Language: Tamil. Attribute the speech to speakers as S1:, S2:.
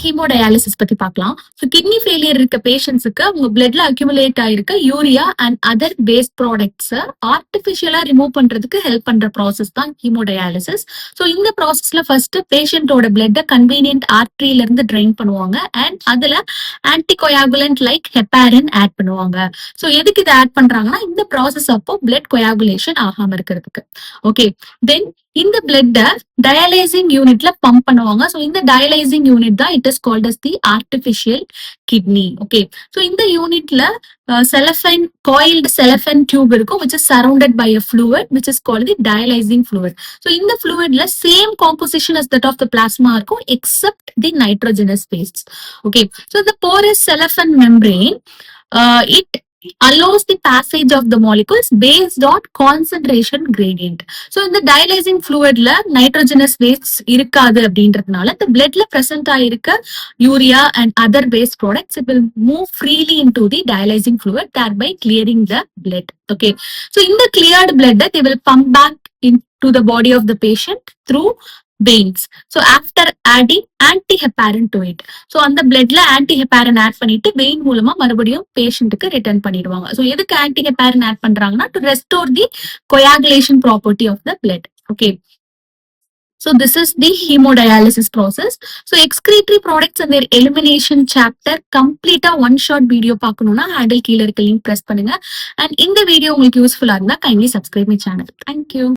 S1: ஹீமோடயாலிசிஸ் பத்தி பார்க்கலாம். ஸோ கிட்னி ஃபெயிலியர் இருக்க பேஷண்ட்ஸுக்கு உங்க பிளட்ல அக்யூமுலேட் ஆயிருக்க urea and other waste products ஆர்டிஃபிஷியலா ரிமூவ் பண்றதுக்கு ஹெல்ப் பண்ற ப்ராசஸ் தான் ஹீமோடயாலிசிஸ். ஸோ இந்த ப்ராசஸ்ல ஃபர்ஸ்ட் பேஷண்டோட பிளட்டை கன்வீனியன்ட் ஆர்டரியில இருந்து ட்ரைன் பண்ணுவாங்க அண்ட் அதுல ஆன்டிகொயாகுலன்ட் லைக் ஹெப்பாரின் ஆட் பண்ணுவாங்க. ஸோ எதுக்கு இதை ஆட் பண்றாங்கன்னா இந்த ப்ராசஸ் அப்போ பிளட் கொயாகுலேஷன் ஆகாம இருக்கிறதுக்கு. ஓகே, தென் இந்த பிளட்டை டயாலைசிங் யூனிட்ல பம்ப் பண்ணுவாங்க. ஸோ இந்த டயாலைசிங் யூனிட் தான் it is called as the artificial kidney. Okay, so இந்த யூனிட்ல cellophane coiled cellophane tube இருக்கும் which is surrounded by a fluid which is called the dialyzing fluid. So இந்த fluidல same composition as that of the plasma இருக்கும் except the nitrogenous wastes. Okay, so the porous cellophane membrane it allows the passage of the molecules based on concentration gradient. So in the dialyzing fluidல nitrogenous wastes இருக்காது அப்படின்றதுனால the bloodல present ஆயிருக்க urea and other waste products it will move freely into the dialyzing fluid thereby clearing the blood. Okay, so in the cleared blood they will pump back into the body of the patient through veins. So after adding antiheparin to it, so அந்த பிளட்ல antiheparin ஆட் பண்ணிட்டு வெயின் மூலமா மறுபடியும் பேஷண்ட்டுக்கு ரிட்டர்ன் பண்ணிடுவாங்க. ஸோ எதுக்கு antiheparin ஆட் பண்றாங்கன்னா to restore the coagulation property of the blood. Okay, so this is the hemodialysis process. So excretory products and their elimination chapter complete one shot video பார்க்கணும்னா ஹேண்டில் கீழ இருக்க லிங்க் பிரஸ் பண்ணுங்க. அண்ட் இந்த வீடியோ உங்களுக்கு யூஸ்ஃபுல்லா இருந்தா kindly subscribe my channel. Thank you.